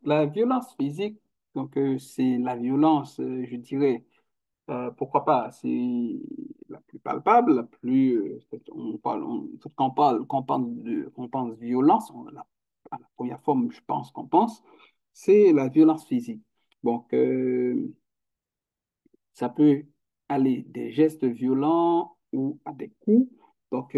La violence physique, c'est la violence, je dirais, pourquoi pas, c'est la plus palpable, la plus, on parle, quand on pense violence, la première forme, je pense qu'on pense, c'est la violence physique. Donc, ça peut aller des gestes violents ou à des coups. Donc,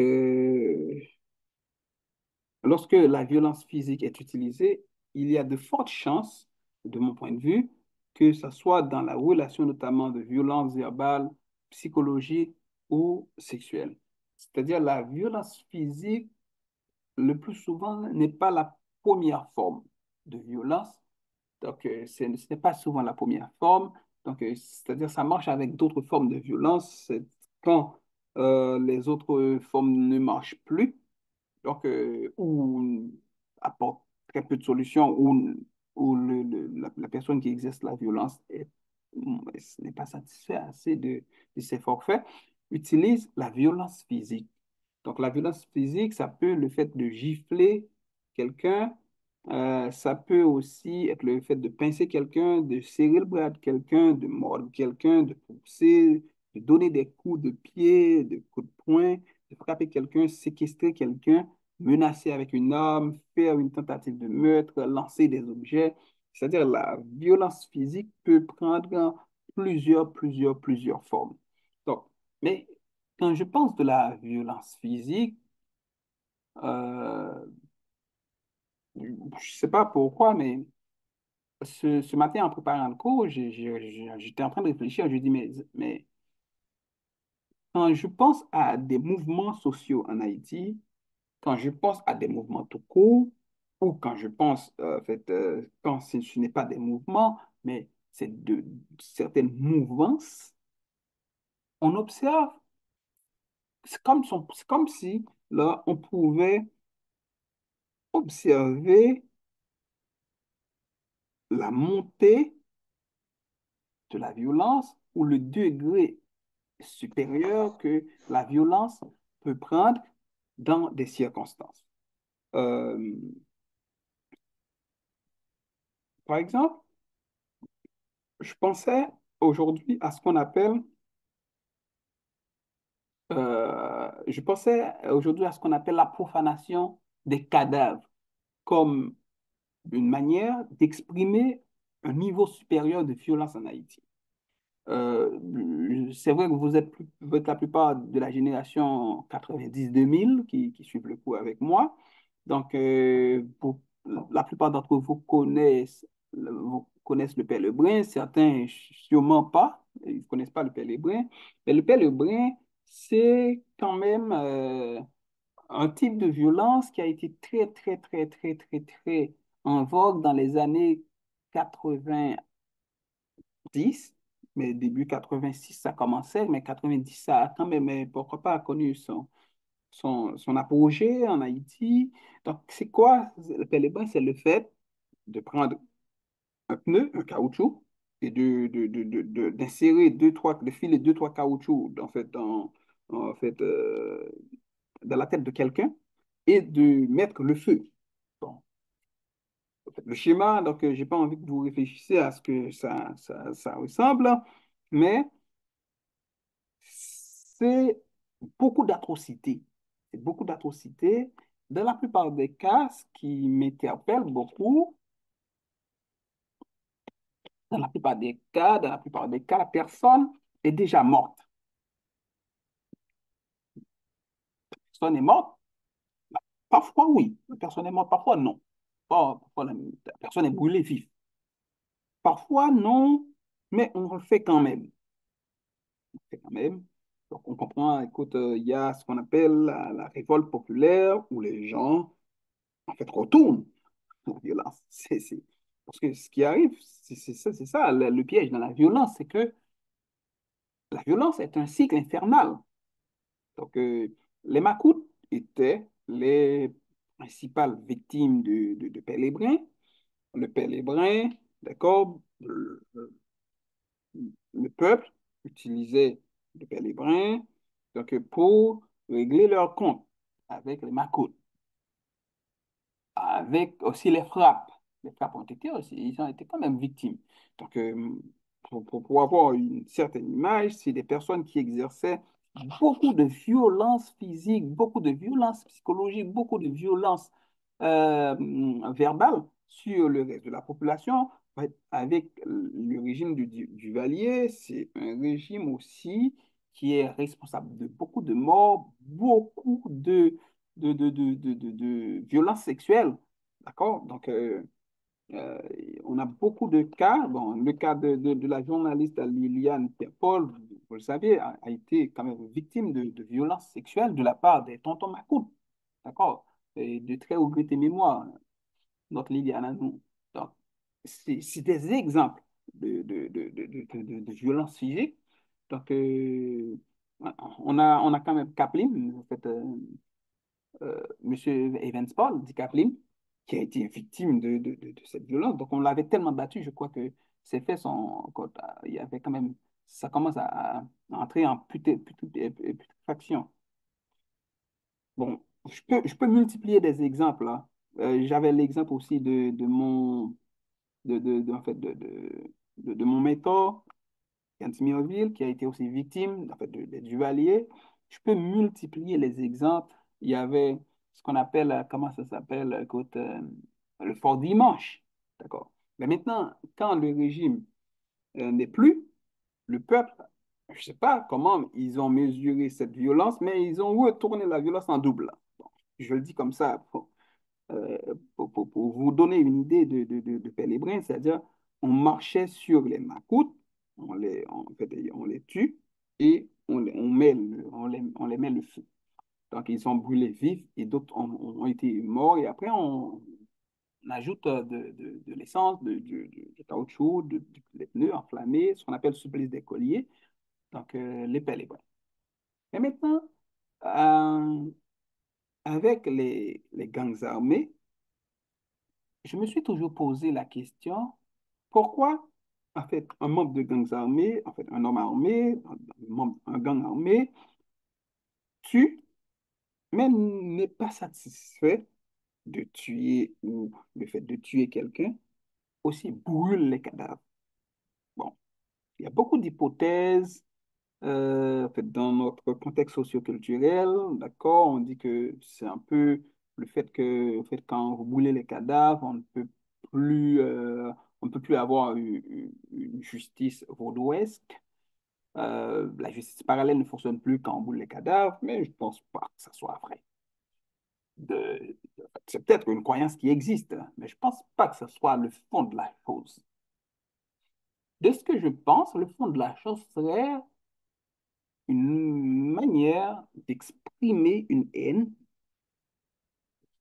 lorsque la violence physique est utilisée, il y a de fortes chances, de mon point de vue, que ce soit dans la relation notamment de violence verbale, psychologique ou sexuelle. C'est-à-dire la violence physique, le plus souvent, n'est pas la première forme de violence. Donc, ce n'est pas souvent la première forme. Donc, c'est-à-dire ça marche avec d'autres formes de violence. C'est quand les autres formes ne marchent plus ou apporte très peu de solutions, ou la personne qui exerce la violence n'est pas satisfait assez de ses forfaits, utilise la violence physique. Donc, la violence physique, ça peut le fait de gifler quelqu'un, ça peut aussi être le fait de pincer quelqu'un, de serrer le bras de quelqu'un, de mordre quelqu'un, de pousser, de donner des coups de pied, de coups de poing, de frapper quelqu'un, séquestrer quelqu'un, menacer avec une arme, faire une tentative de meurtre, lancer des objets. C'est-à-dire la violence physique peut prendre plusieurs formes. Donc, mais quand je pense de la violence physique, euh, je ne sais pas pourquoi, mais ce matin, en préparant le cours, j'étais en train de réfléchir. Je dis, mais quand je pense à des mouvements sociaux en Haïti, quand je pense à des mouvements tout court, ou quand je pense, en fait, quand ce n'est pas des mouvements, mais c'est de certaines mouvances, on observe, c'est comme si là, on pouvait observer la montée de la violence ou le degré supérieur que la violence peut prendre dans des circonstances. Euh, Par exemple, je pensais aujourd'hui à ce qu'on appelle, je pensais aujourd'hui à ce qu'on appelle la profanation des cadavres comme une manière d'exprimer un niveau supérieur de violence en Haïti. C'est vrai que vous êtes la plupart de la génération 90-2000 qui suivent le cours avec moi. Donc, la plupart d'entre vous connaissent le Père Lebrun, certains sûrement pas, ils ne connaissent pas le Père Lebrun. Mais le Père Lebrun, c'est quand même un type de violence qui a été très en vogue dans les années 80 10, mais début 86, ça commençait, mais 90, ça a quand même, pourquoi pas, connu son apogée en Haïti. Donc, c'est quoi le pèlerin? C'est le fait de prendre un pneu, un caoutchouc, et d'insérer de filer deux, trois caoutchoucs, en fait, dans la tête de quelqu'un et de mettre le feu. Bon, le schéma, donc, j'ai pas envie que vous réfléchissiez à ce que ça ressemble, mais c'est beaucoup d'atrocités. C'est beaucoup d'atrocités. Dans la plupart des cas, ce qui m'interpelle beaucoup, dans la plupart des cas, la personne est déjà morte. La personne est morte. Parfois, oui. La personne est morte, parfois, non. Parfois, la personne est brûlée vive. Parfois, non, mais on le fait quand même. On le fait quand même. Donc, on comprend, écoute, il y a ce qu'on appelle la révolte populaire où les gens, en fait, retournent la violence. Parce que ce qui arrive, c'est ça, le piège dans la violence, c'est que la violence est un cycle infernal. Donc, les Macoutes étaient les principales victimes de Père Lébrun. Le Père Lébrun, d'accord, le peuple utilisait le Père Lébrun donc, pour régler leurs comptes avec les Macoutes, avec aussi les frappes. les frappes ont été aussi, ils ont été quand même victimes. Donc, pour avoir une certaine image, c'est des personnes qui exerçaient beaucoup de violence physique, beaucoup de violence psychologique, beaucoup de violence verbale sur le reste de la population. En fait, avec le régime du Valier, c'est un régime aussi qui est responsable de beaucoup de morts, beaucoup de violences sexuelles. D'accord? Donc, euh, on a beaucoup de cas. Bon, le cas de la journaliste Liliane Paul, vous le savez, a été quand même victime de violences sexuelles de la part des tontons Macoute. D'accord? Et de très regrettées mémoires, notre Liliane à nous. Donc, c'est des exemples de violences physiques. Donc, on a quand même Kaplan, en fait, Monsieur Evans Paul, dit Kaplan, qui a été victime de cette violence. Donc, on l'avait tellement battu, je crois que ces faits sont. Il y avait quand même. Ça commence à entrer en putréfaction. Bon, je peux multiplier des exemples là. J'avais l'exemple aussi en fait, de mon mentor, Gantimierville, qui a été aussi victime en fait, de Duvalier. Je peux multiplier les exemples. Il y avait ce qu'on appelle, comment ça s'appelle, écoute, le fort dimanche. D'accord. Mais maintenant, quand le régime n'est plus, le peuple, je ne sais pas comment ils ont mesuré cette violence, mais ils ont retourné la violence en double. Bon, je le dis comme ça euh, pour vous donner une idée de Pélébrin, c'est-à-dire on marchait sur les macoutes, en fait, on les tue et on les met le feu. Donc, ils sont brûlés vifs et d'autres ont été morts. Et après, on ajoute de l'essence, du caoutchouc, des pneus enflammés, ce qu'on appelle supplice des colliers, donc les Pélébrins. Et maintenant, euh, avec les gangs armés, je me suis toujours posé la question, pourquoi, en fait, un membre de gangs armés, en fait, un homme armé, un gang armé, tue, mais n'est pas satisfait de tuer ou le fait de tuer quelqu'un, aussi brûle les cadavres. Bon, il y a beaucoup d'hypothèses en fait, dans notre contexte socioculturel, d'accord, on dit que c'est un peu le fait que, en fait, quand vous brûlez les cadavres, plus, on ne peut plus avoir une justice vaudouesque. La justice parallèle ne fonctionne plus quand on brûle les cadavres, mais je ne pense pas que ça soit vrai. C'est peut-être une croyance qui existe, mais je ne pense pas que ce soit le fond de la chose. De ce que je pense, le fond de la chose serait une manière d'exprimer une haine,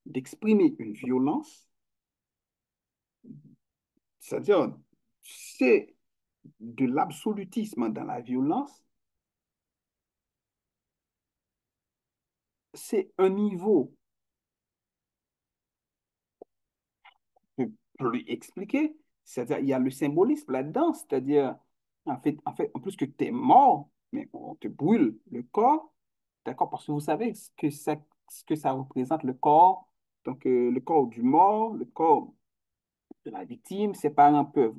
d'exprimer une violence, c'est-à-dire c'est de l'absolutisme dans la violence, c'est un niveau que je lui expliquer, c'est-à-dire il y a le symbolisme là-dedans, c'est-à-dire en fait, en plus que tu es mort, mais on te brûle le corps, d'accord, parce que vous savez ce que ça représente le corps, donc le corps du mort, le corps de la victime. Ses parents peuvent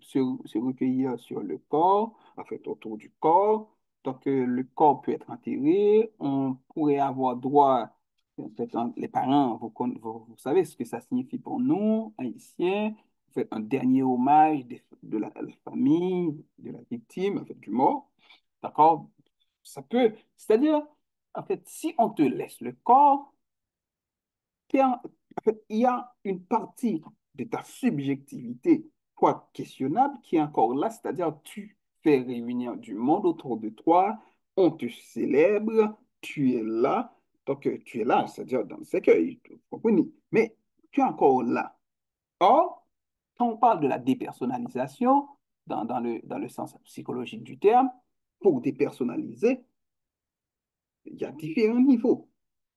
se recueillir sur le corps, en fait, autour du corps. Donc, le corps peut être enterré. On pourrait avoir droit, en fait, les parents, vous savez ce que ça signifie pour nous, Haïtiens. En fait, un dernier hommage de la famille, de la victime, en fait, du mort. D'accord? C'est-à-dire, en fait, si on te laisse le corps, en fait, il y a une partie de ta subjectivité, quoi, questionnable, qui est encore là, c'est-à-dire tu fais réunir du monde autour de toi, on te célèbre, tu es là, donc tu es là, c'est-à-dire dans le cercueil, vous comprenez? Mais tu es encore là. Or, quand on parle de la dépersonnalisation, dans le sens psychologique du terme, pour dépersonnaliser, il y a différents niveaux.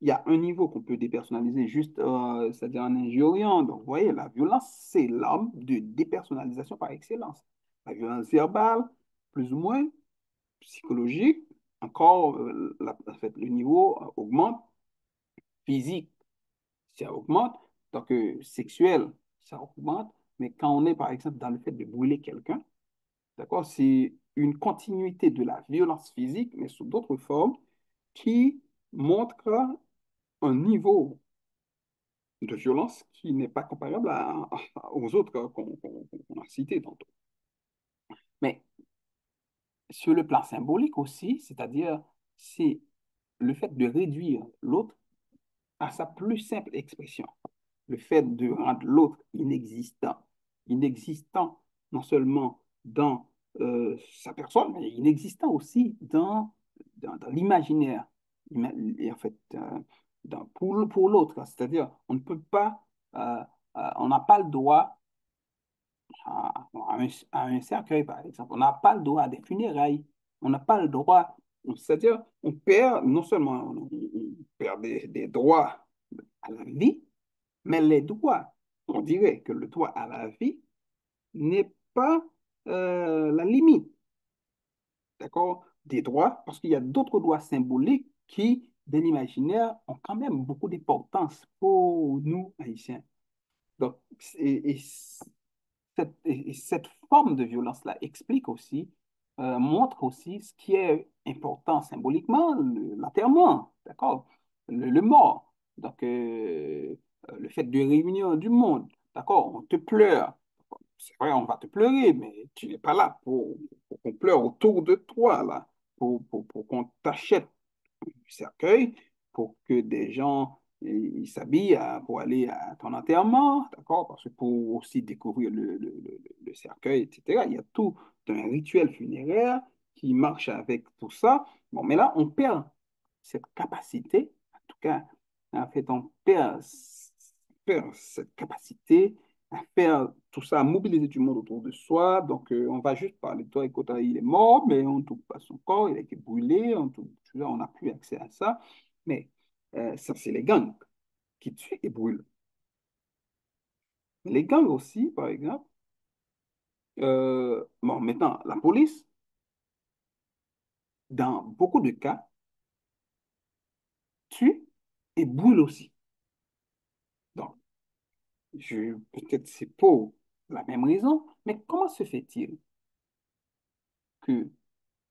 Il y a un niveau qu'on peut dépersonnaliser juste, c'est-à-dire en injuriant. Donc, vous voyez, la violence, c'est l'arme de dépersonnalisation par excellence. La violence verbale, plus ou moins, psychologique, encore, en fait, le niveau augmente, physique, ça augmente, donc sexuel, ça augmente. Mais quand on est, par exemple, dans le fait de brûler quelqu'un, d'accord, c'est une continuité de la violence physique, mais sous d'autres formes, qui montre un niveau de violence qui n'est pas comparable aux autres qu'on a cités tantôt. Mais sur le plan symbolique aussi, c'est-à-dire, c'est le fait de réduire l'autre à sa plus simple expression, le fait de rendre l'autre inexistant, inexistant non seulement dans sa personne, mais inexistant aussi dans l'imaginaire, et en fait, pour l'autre. C'est-à-dire, on ne peut pas, euh, on n'a pas le droit à un cercueil, par exemple. On n'a pas le droit à des funérailles. On n'a pas le droit. C'est-à-dire, on perd, non seulement on perd des droits à la vie, mais les droits, on dirait que le droit à la vie n'est pas la limite, d'accord, des droits, parce qu'il y a d'autres droits symboliques qui, dans l'imaginaire, ont quand même beaucoup d'importance pour nous, Haïtiens. Donc, et cette forme de violence-là explique aussi, montre aussi ce qui est important symboliquement, l'enterrement, d'accord? Le mort. Donc, le fait de réunir du monde, d'accord? On te pleure. C'est vrai, on va te pleurer, mais tu n'es pas là pour qu'on pleure autour de toi, là, pour qu'on t'achète du cercueil pour que des gens ils s'habillent pour aller à ton enterrement, d'accord? Parce que pour aussi découvrir le cercueil, etc., il y a tout un rituel funéraire qui marche avec tout ça. Bon, mais là, on perd cette capacité, en tout cas, en fait, perd cette capacité à faire tout ça, à mobiliser du monde autour de soi. Donc, on va juste parler de toi, écoute, il est mort, mais on ne touche pas son corps, il a été brûlé, on n'a plus accès à ça. Mais ça, c'est les gangs qui tuent et brûlent. Mais les gangs aussi, par exemple, bon, maintenant, la police, dans beaucoup de cas, tue et brûle aussi. Donc, peut-être c'est pour la même raison, mais comment se fait-il que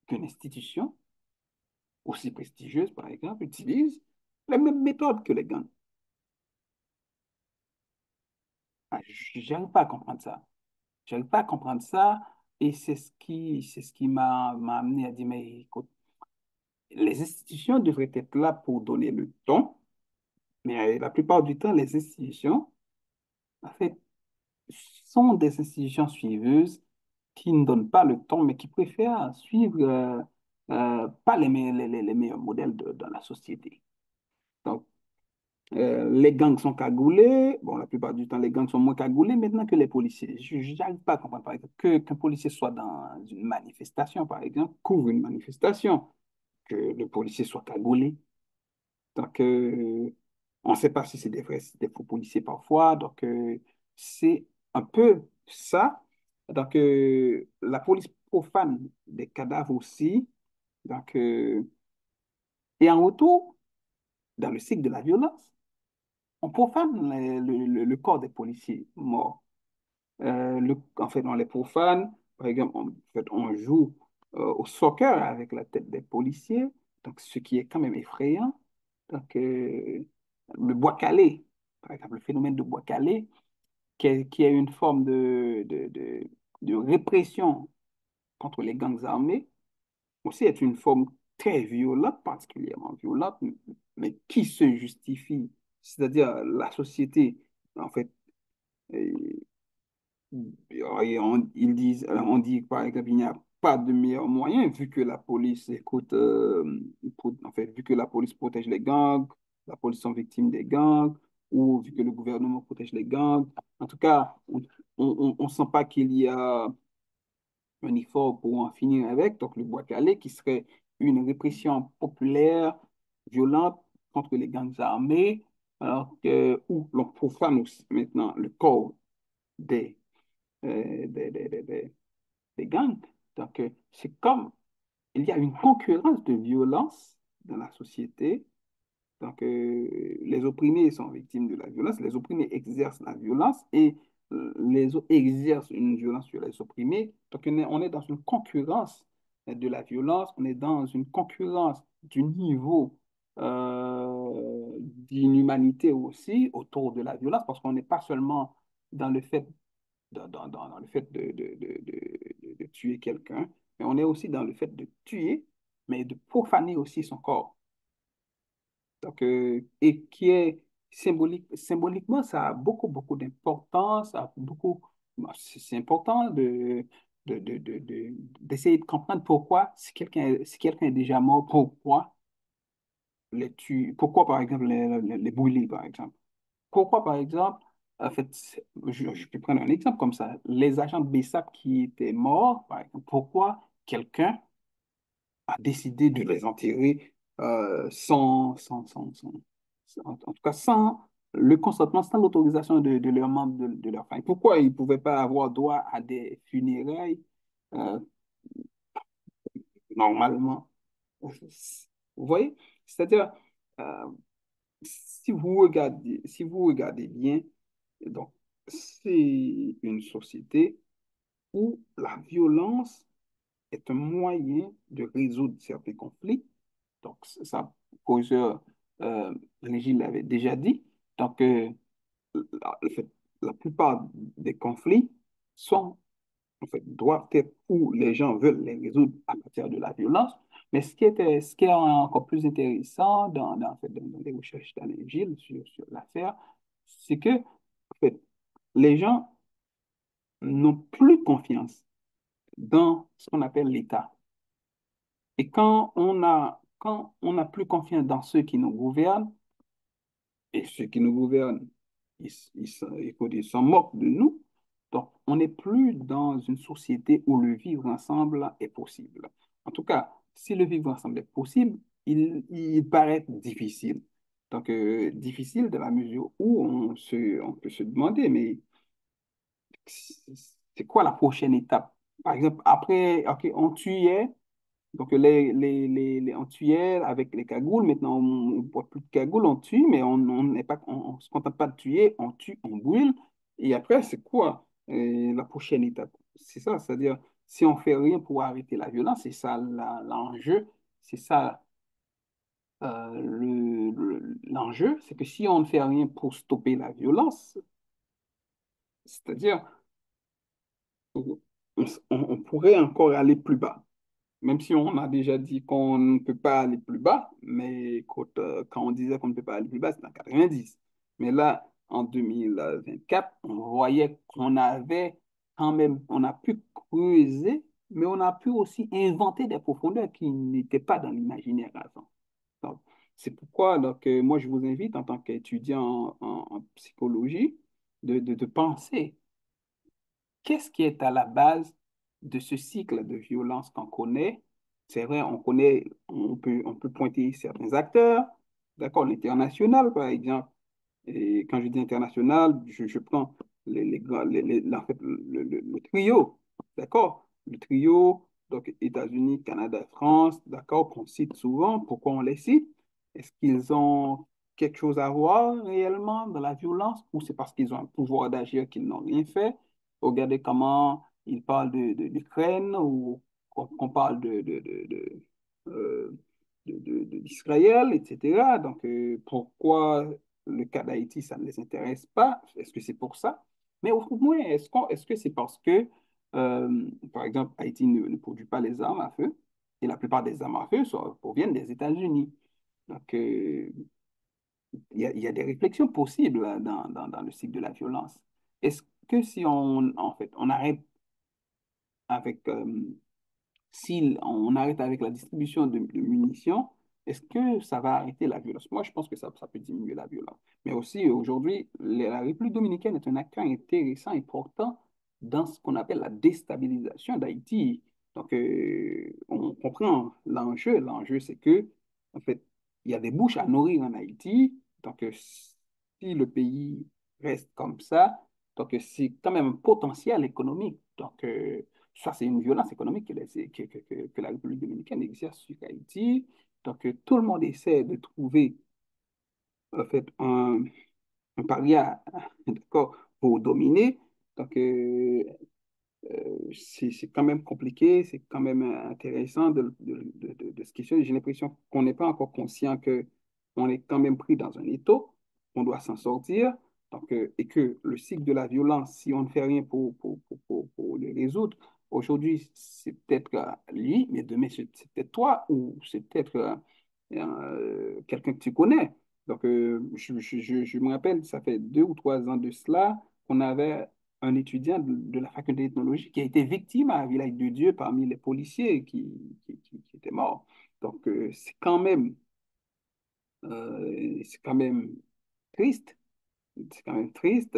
qu'une institution aussi prestigieuse, par exemple, utilise les mêmes méthodes que les gangs? Ah, j'arrive pas à comprendre ça. J'arrive pas à comprendre ça et c'est ce qui m'a amené à dire, mais écoute, les institutions devraient être là pour donner le ton, mais la plupart du temps, les institutions, en fait, sont des institutions suiveuses qui ne donnent pas le ton, mais qui préfèrent suivre pas les meilleurs modèles dans la société. Donc, les gangs sont cagoulés. Bon, la plupart du temps, les gangs sont moins cagoulés maintenant que les policiers. Je n'arrive pas à comprendre, par exemple, qu'un policier soit dans une manifestation, par exemple, couvre une manifestation, que le policier soit cagoulé. Donc, on ne sait pas si c'est des vrais, si des faux policiers parfois. Donc, c'est un peu ça. Donc, la police profane des cadavres aussi. Donc, et en retour, dans le cycle de la violence, on profane le corps des policiers morts. En fait, on les profane. Par exemple, en fait, on joue au soccer avec la tête des policiers, donc ce qui est quand même effrayant. Donc, le bois calé, par exemple, le phénomène de bois calé, qui est une forme de répression contre les gangs armés, aussi est une forme très violente, particulièrement violente, mais qui se justifie. C'est-à-dire, la société, en fait, euh, ils disent, on dit par exemple, il n'y a pas de meilleur moyen vu que la police écoute, en fait, vu que la police protège les gangs, la police sont victimes des gangs, ou vu que le gouvernement protège les gangs. En tout cas, on ne sent pas qu'il y a un effort pour en finir avec, donc le bois calé, qui serait une répression populaire, violente contre les gangs armés, alors que, où l'on profane aussi maintenant le corps des des gangs. Donc, c'est comme il y a une concurrence de violence dans la société. Donc, les opprimés sont victimes de la violence, les opprimés exercent la violence et les autres exercent une violence sur les opprimés. Donc, on est dans une concurrence de la violence, on est dans une concurrence du niveau d'inhumanité aussi autour de la violence, parce qu'on n'est pas seulement dans le fait, dans le fait de tuer quelqu'un, mais on est aussi dans le fait de tuer, mais de profaner aussi son corps. Donc, et qui est symboliquement, ça a beaucoup, beaucoup d'importance, ça a beaucoup, bon, c'est important d'essayer de comprendre pourquoi, si quelqu'un est déjà mort, pourquoi les tuer, pourquoi par exemple les brûler, par exemple. Pourquoi par exemple, en fait, je peux prendre un exemple comme ça, les agents de BESAP qui étaient morts, par exemple, pourquoi quelqu'un a décidé de les enterrer en tout cas sans le consentement, sans l'autorisation de leurs membres de leur famille. Pourquoi ils ne pouvaient pas avoir droit à des funérailles euh, normalement? Vous voyez? C'est-à-dire, euh, si vous regardez bien, donc, c'est une société où la violence est un moyen de résoudre certains conflits. Donc, ça, causeur Régis l'avait déjà dit. Donc, en fait, la plupart des conflits sont, en fait, doivent être où les gens veulent les résoudre à partir de la violence. Mais ce qui est encore plus intéressant en fait, dans les recherches d'Alain Gilles sur l'affaire, c'est que, en fait, les gens n'ont plus confiance dans ce qu'on appelle l'État. Et quand on n'a plus confiance dans ceux qui nous gouvernent, et ceux qui nous gouvernent, écoute, ils s'en moquent de nous. Donc, on n'est plus dans une société où le vivre ensemble est possible. En tout cas, si le vivre ensemble est possible, il paraît difficile. Donc, difficile dans la mesure où on peut se demander, mais c'est quoi la prochaine étape? Par exemple, après, OK, on tuait, donc, on tuait avec les cagoules. Maintenant, on ne porte plus de cagoules, on tue, mais on se contente pas de tuer, on tue, on brûle. Et après, c'est quoi la prochaine étape? C'est ça, c'est-à-dire, si on fait rien pour arrêter la violence, c'est ça l'enjeu. C'est ça l'enjeu, c'est que si on ne fait rien pour stopper la violence, c'est-à-dire, on pourrait encore aller plus bas. Même si on a déjà dit qu'on ne peut pas aller plus bas, mais quand on disait qu'on ne peut pas aller plus bas, c'était en 90. Mais là, en 2024, on voyait qu'on avait quand même, on a pu creuser, mais on a pu aussi inventer des profondeurs qui n'étaient pas dans l'imaginaire avant. Donc, c'est pourquoi donc, moi, je vous invite en tant qu'étudiant en psychologie de penser qu'est-ce qui est à la base de ce cycle de violence qu'on connaît? C'est vrai, on peut pointer certains acteurs, d'accord, l'international, par exemple. Et quand je dis international, je prends en fait, le trio, d'accord? Le trio, donc États-Unis, Canada, France, d'accord, qu'on cite souvent. Pourquoi on les cite? Est-ce qu'ils ont quelque chose à voir réellement dans la violence ou c'est parce qu'ils ont un pouvoir d'agir qu'ils n'ont rien fait? Regardez comment ils parlent de l'Ukraine ou qu'on parle d'Israël, etc. Donc, pourquoi le cas d'Haïti, ça ne les intéresse pas? Est-ce que c'est pour ça? Mais au moins, est-ce que c'est parce que, par exemple, Haïti ne produit pas les armes à feu et la plupart des armes à feu proviennent des États-Unis. Donc, il y a des réflexions possibles là, dans le cycle de la violence. Est-ce que si en fait, on arrête avec si on arrête avec la distribution de munitions, est-ce que ça va arrêter la violence? Moi, je pense que ça peut diminuer la violence. Mais aussi, aujourd'hui, la République dominicaine est un acteur intéressant, important dans ce qu'on appelle la déstabilisation d'Haïti. Donc, on comprend l'enjeu. L'enjeu, c'est que, en fait, il y a des bouches à nourrir en Haïti. Donc, si le pays reste comme ça, donc c'est quand même un potentiel économique. Donc, ça, c'est une violence économique que la République dominicaine exerce sur Haïti. Donc, tout le monde essaie de trouver en fait, un paria d'accord, pour dominer. Donc, c'est quand même compliqué, c'est quand même intéressant de se questionner. J'ai l'impression qu'on n'est pas encore conscient que on est quand même pris dans un étau, on doit s'en sortir, donc, et que le cycle de la violence, si on ne fait rien pour le résoudre, aujourd'hui, c'est peut-être lui, mais demain, c'est peut-être toi ou c'est peut-être quelqu'un que tu connais. Donc, je me rappelle, ça fait 2 ou 3 ans de cela, qu'on avait un étudiant de la faculté d'ethnologie qui a été victime à Village de Dieu parmi les policiers qui étaient morts. Donc, c'est quand même triste. C'est quand même triste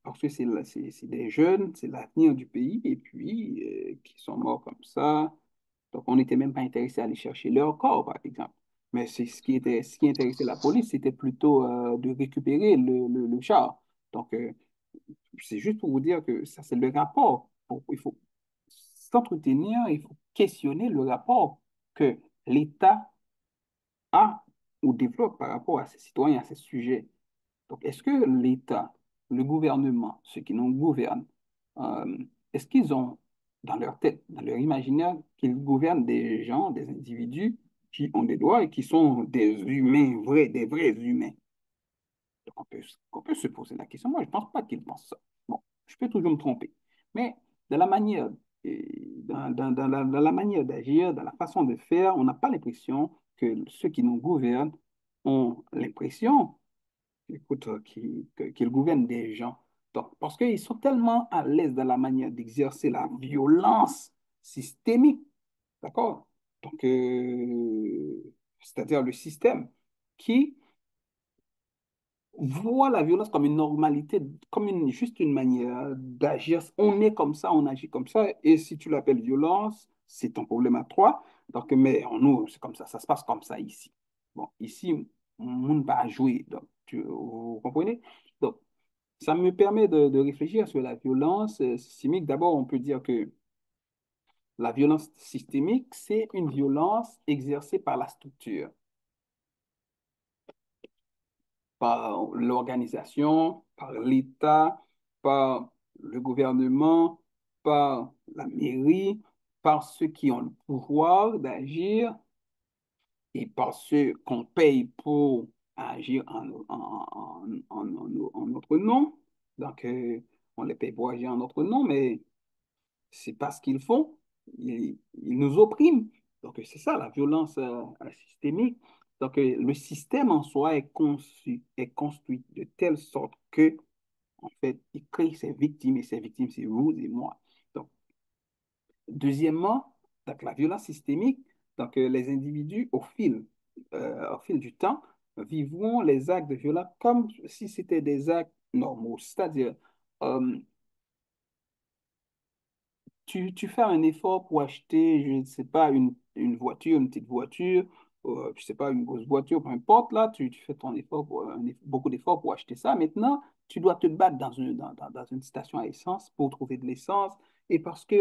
parce que c'est des jeunes, c'est l'avenir du pays, et puis qui sont morts comme ça. Donc, on n'était même pas intéressé à aller chercher leur corps, par exemple. Mais c'est ce qui intéressait la police, c'était plutôt de récupérer le char. Donc, c'est juste pour vous dire que ça, c'est le rapport. Il faut s'entretenir, il faut questionner le rapport que l'État a ou développe par rapport à ses citoyens, à ses sujets. Donc, est-ce que l'État, le gouvernement, ceux qui nous gouvernent, euh, est-ce qu'ils ont dans leur tête, dans leur imaginaire, qu'ils gouvernent des gens, des individus qui ont des droits et qui sont des humains vrais, des vrais humains? Donc, on peut se poser la question. Moi, je ne pense pas qu'ils pensent ça. Bon, je peux toujours me tromper. Mais dans la manière, dans la manière d'agir, dans la façon de faire, on n'a pas l'impression que ceux qui nous gouvernent ont l'impression, écoute, qu'ils gouvernent des gens. Donc, parce qu'ils sont tellement à l'aise dans la manière d'exercer la violence systémique, d'accord? Donc, c'est-à-dire le système qui voit la violence comme une normalité, comme juste une manière d'agir. On est comme ça, on agit comme ça, et si tu l'appelles violence, c'est ton problème à toi. Donc, mais nous, c'est comme ça se passe comme ça ici. Bon, ici, on ne va pas jouer, donc, vous comprenez? Donc, ça me permet de réfléchir sur la violence systémique. D'abord, on peut dire que la violence systémique, c'est une violence exercée par la structure, par l'organisation, par l'État, par le gouvernement, par la mairie, par ceux qui ont le pouvoir d'agir et par ceux qu'on paye pour agir en notre nom. Donc, on les paye pour agir en notre nom, mais c'est pas ce qu'ils font. Ils nous oppriment. Donc, c'est ça la violence systémique. Donc, le système en soi est construit de telle sorte que, en fait, il crée ses victimes et ses victimes, c'est vous et moi. Donc, deuxièmement, donc, la violence systémique, donc, les individus, au fil du temps, vivront les actes de violence comme si c'était des actes normaux. C'est-à-dire, euh, tu fais un effort pour acheter, je ne sais pas, une voiture, une petite voiture, je ne sais pas, une grosse voiture, peu importe, là, tu fais ton effort beaucoup d'efforts pour acheter ça. Maintenant, tu dois te battre dans une station à essence pour trouver de l'essence. Et parce que,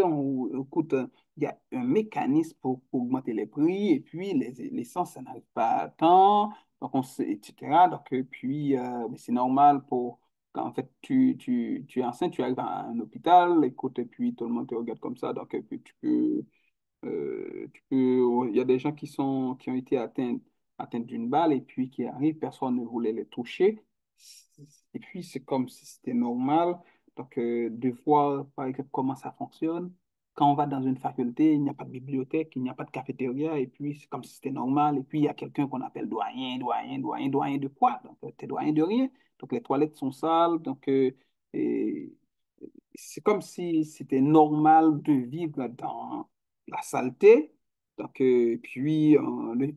écoute, il y a un mécanisme pour augmenter les prix, et puis l'essence, ça n'arrive pas à temps, donc on sait, etc. Donc, puis, mais c'est normal pour quand en fait tu es enceinte, tu arrives à un hôpital, écoute, et puis tout le monde te regarde comme ça, donc et puis il y a des gens qui ont été atteints d'une balle et puis qui arrivent, personne ne voulait les toucher. Et puis c'est comme si c'était normal. Donc de voir par exemple comment ça fonctionne. Quand on va dans une faculté, il n'y a pas de bibliothèque, il n'y a pas de cafétéria, et puis c'est comme si c'était normal. Et puis il y a quelqu'un qu'on appelle doyen, doyen, doyen, doyen de quoi? Donc t'es doyen de rien. Donc les toilettes sont sales, donc et c'est comme si c'était normal de vivre dans la saleté. Donc, puis,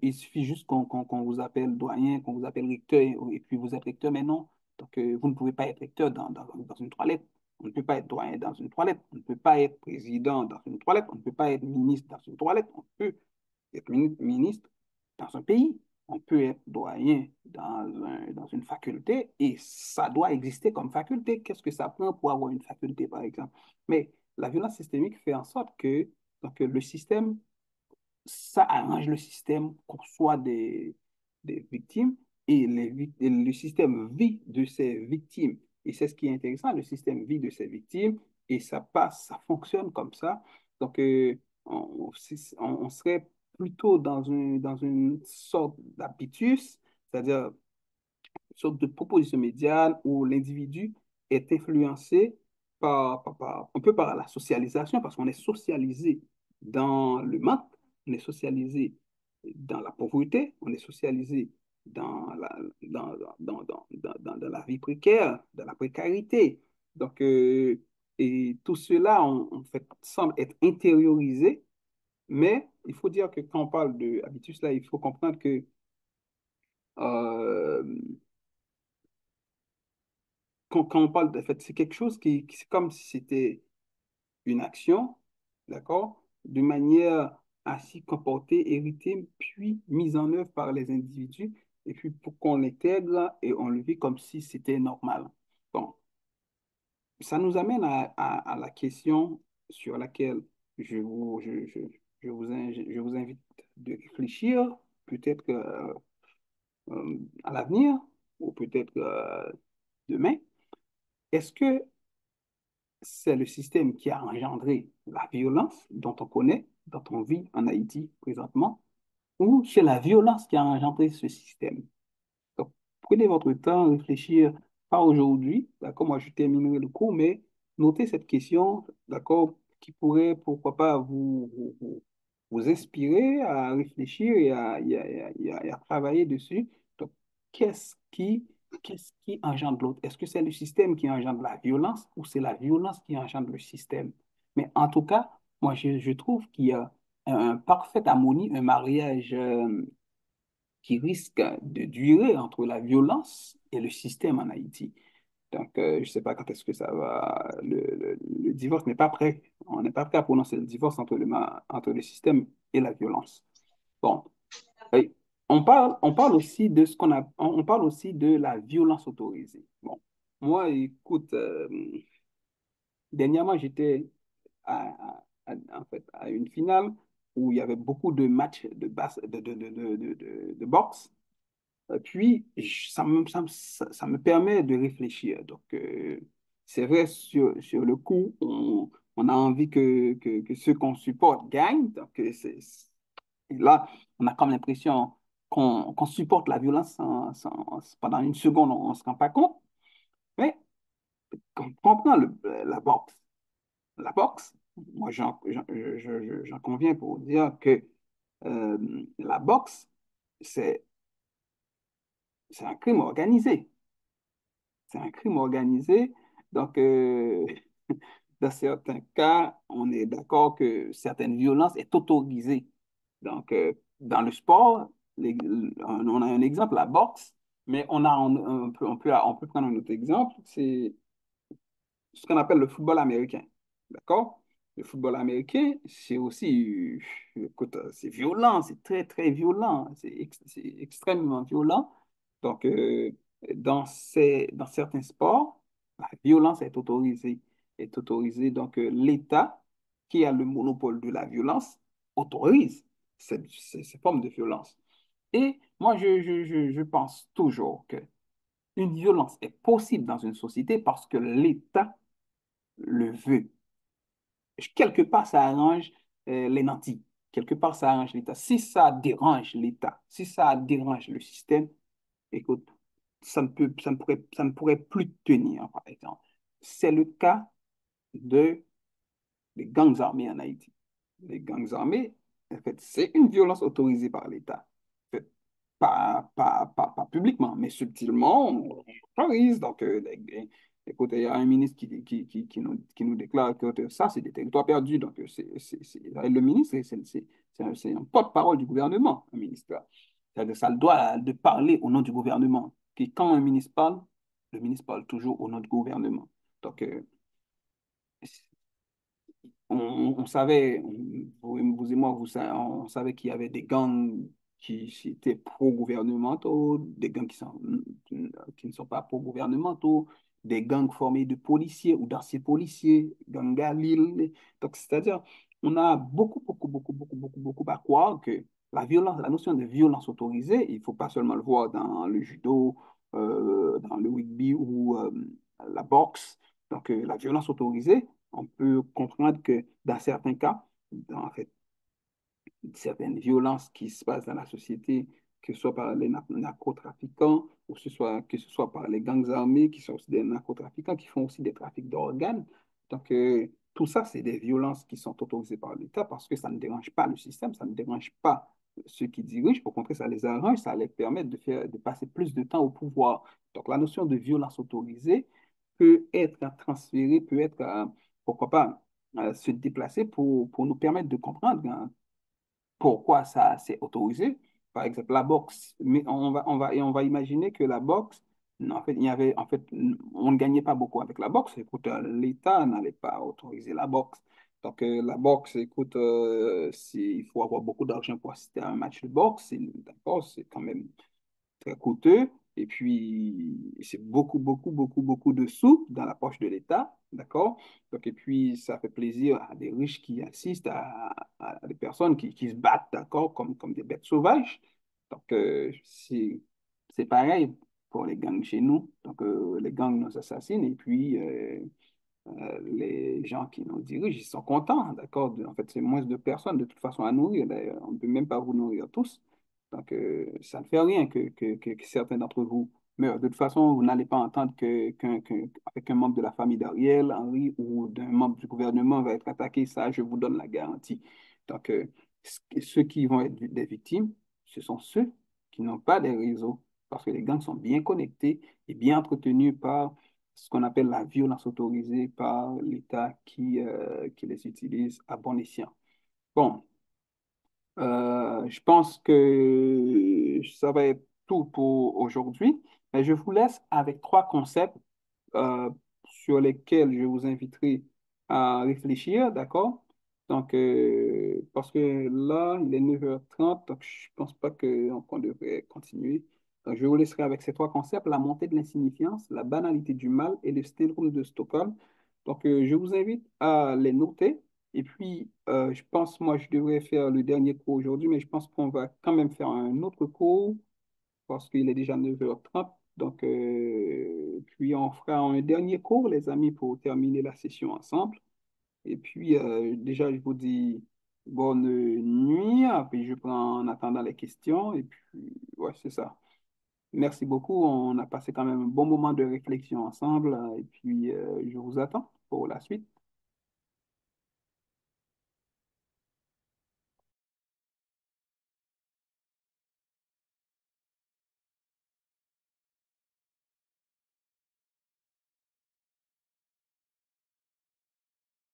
il suffit juste qu'on vous appelle doyen, qu'on vous appelle recteur, et puis vous êtes recteur, mais non. Donc, vous ne pouvez pas être recteur dans une toilette. On ne peut pas être doyen dans une toilette. On ne peut pas être président dans une toilette. On ne peut pas être ministre dans une toilette. On peut être ministre dans un pays. On peut être doyen dans une faculté et ça doit exister comme faculté. Qu'est-ce que ça prend pour avoir une faculté, par exemple? Mais la violence systémique fait en sorte que donc, le système, ça arrange le système qu'on soit des victimes et le système vit de ses victimes. Et c'est ce qui est intéressant, le système vit de ses victimes et ça passe, ça fonctionne comme ça. Donc, on serait plutôt dans une sorte d'habitus, c'est-à-dire sorte de proposition médiane où l'individu est influencé un peu par la socialisation, parce qu'on est socialisé dans le manque, on est socialisé dans la pauvreté, on est socialisé dans la vie précaire, dans la précarité. Donc, et tout cela, en fait, semble être intériorisé, mais il faut dire que quand on parle de habitus, là, il faut comprendre que euh, quand on parle de fait, c'est quelque chose c'est comme si c'était une action, d'accord, de manière ainsi comportée, héritée, puis mise en œuvre par les individus, et puis pour qu'on l'intègre et on le vit comme si c'était normal. Bon, ça nous amène à la question sur laquelle je vous invite de réfléchir, peut-être à l'avenir, ou peut-être demain. Est-ce que c'est le système qui a engendré la violence dont on connaît, dont on vit en Haïti présentement, ou c'est la violence qui a engendré ce système? Donc, prenez votre temps, réfléchir, pas aujourd'hui, d'accord, moi je terminerai le cours, mais notez cette question, d'accord, qui pourrait, pourquoi pas, vous inspirer à réfléchir et à travailler dessus. Donc, qu'est-ce qui, qu'est-ce qui engendre l'autre? Est-ce que c'est le système qui engendre la violence ou c'est la violence qui engendre le système? Mais en tout cas, moi je trouve qu'il y a un parfait harmonie, un mariage qui risque de durer entre la violence et le système en Haïti. Donc, je ne sais pas quand est-ce que ça va. Le divorce n'est pas prêt. On n'est pas prêt à prononcer le divorce entre le système et la violence. Bon, et on parle aussi de ce qu'on a, on parle aussi de la violence autorisée. Bon, moi, écoute, dernièrement, j'étais en fait, à une finale où il y avait beaucoup de matchs de boxe. Puis, ça me permet de réfléchir. Donc, c'est vrai, sur le coup, on a envie que ceux qu'on supporte gagnent. Donc, et là, on a comme l'impression qu'on supporte la violence pendant une seconde, on ne se rend pas compte. Mais quand on prend la boxe, moi, j'en conviens pour dire que la boxe, c'est c'est un crime organisé. C'est un crime organisé. Donc, dans certains cas, on est d'accord que certaines violences est autorisée. Donc, dans le sport, on a un exemple, la boxe, mais on peut prendre un autre exemple, c'est ce qu'on appelle le football américain. D'accord? Le football américain, c'est aussi, écoute, c'est violent, c'est très, très violent, c'est extrêmement violent. Donc, dans certains sports, la violence est autorisée. Donc, l'État, qui a le monopole de la violence, autorise ces formes de violence. Et moi, je pense toujours que une violence est possible dans une société parce que l'État le veut. Quelque part, ça arrange les nantis. Quelque part, ça arrange l'État. Si ça dérange l'État, si ça dérange le système, écoute, ça ne pourrait plus tenir, par exemple. C'est le cas de, des gangs armés en Haïti. Les gangs armés, en fait, c'est une violence autorisée par l'État. En fait, pas publiquement, mais subtilement, on autorise. Donc, écoute, il y a un ministre qui nous déclare que ça, c'est des territoires perdus. Donc, le ministre, c'est un porte-parole du gouvernement, un ministre. C'est-à-dire, ça doit de parler au nom du gouvernement. Et quand un ministre parle, le ministre parle toujours au nom du gouvernement. Donc, on savait, vous et moi, on savait qu'il y avait des gangs qui étaient pro-gouvernementaux, des gangs qui ne sont pas pro-gouvernementaux, des gangs formés de policiers ou d'anciens policiers, gang Galil. Donc, c'est-à-dire, on a beaucoup à croire que la notion de violence autorisée, il ne faut pas seulement le voir dans le judo, dans le rugby la boxe, donc la violence autorisée, on peut comprendre que dans certains cas, en fait, certaines violences qui se passent dans la société, que ce soit par les narcotrafiquants, ou que ce soit par les gangs armés, qui sont aussi des narcotrafiquants, qui font aussi des trafics d'organes. Donc, tout ça, c'est des violences qui sont autorisées par l'État parce que ça ne dérange pas le système, ça ne dérange pas ceux qui dirigent. Au contraire, ça les arrange, ça les permet de passer plus de temps au pouvoir. Donc, la notion de violence autorisée peut être transférée, peut être, pourquoi pas, se déplacer pour nous permettre de comprendre, hein, pourquoi ça c'est autorisé. Par exemple, la boxe, mais on va imaginer que la boxe, non, en fait, on ne gagnait pas beaucoup avec la boxe. Écoute, l'État n'allait pas autoriser la boxe. Donc, la boxe, écoute, il faut avoir beaucoup d'argent pour assister à un match de boxe. D'accord, c'est quand même très coûteux. Et puis, c'est beaucoup, beaucoup, beaucoup, beaucoup de sous dans la poche de l'État, d'accord? Donc, et puis, ça fait plaisir à des riches qui assistent à des personnes qui se battent, d'accord, comme des bêtes sauvages. Donc, c'est pareil pour les gangs chez nous. Donc, les gangs nous assassinent et puis les gens qui nous dirigent, ils sont contents, d'accord? En fait, c'est moins de personnes de toute façon à nourrir. D'ailleurs, on ne peut même pas vous nourrir tous. Donc, ça ne fait rien que certains d'entre vous meurent. De toute façon, vous n'allez pas entendre qu'un membre de la famille d'Ariel, Henry ou d'un membre du gouvernement va être attaqué. Ça, je vous donne la garantie. Donc, ceux qui vont être des victimes, ce sont ceux qui n'ont pas des réseaux parce que les gangs sont bien connectés et bien entretenus par ce qu'on appelle la violence autorisée par l'État qui les utilise à bon escient. Bon, je pense que ça va être tout pour aujourd'hui, mais je vous laisse avec trois concepts euh, sur lesquels je vous inviterai à réfléchir, d'accord? Donc, parce que là, il est 9h30, donc je ne pense pas qu'on devrait continuer. Donc, je vous laisserai avec ces trois concepts, la montée de l'insignifiance, la banalité du mal et le syndrome de Stockholm. Donc, je vous invite à les noter. Et puis, je pense, moi, je devrais faire le dernier cours aujourd'hui, mais je pense qu'on va quand même faire un autre cours parce qu'il est déjà 9h30. Donc, puis on fera un dernier cours, les amis, pour terminer la session ensemble. Et puis, déjà, je vous dis bonne nuit. Puis, je prends en attendant les questions. Et puis, ouais, c'est ça. Merci beaucoup. On a passé quand même un bon moment de réflexion ensemble. Et puis, je vous attends pour la suite.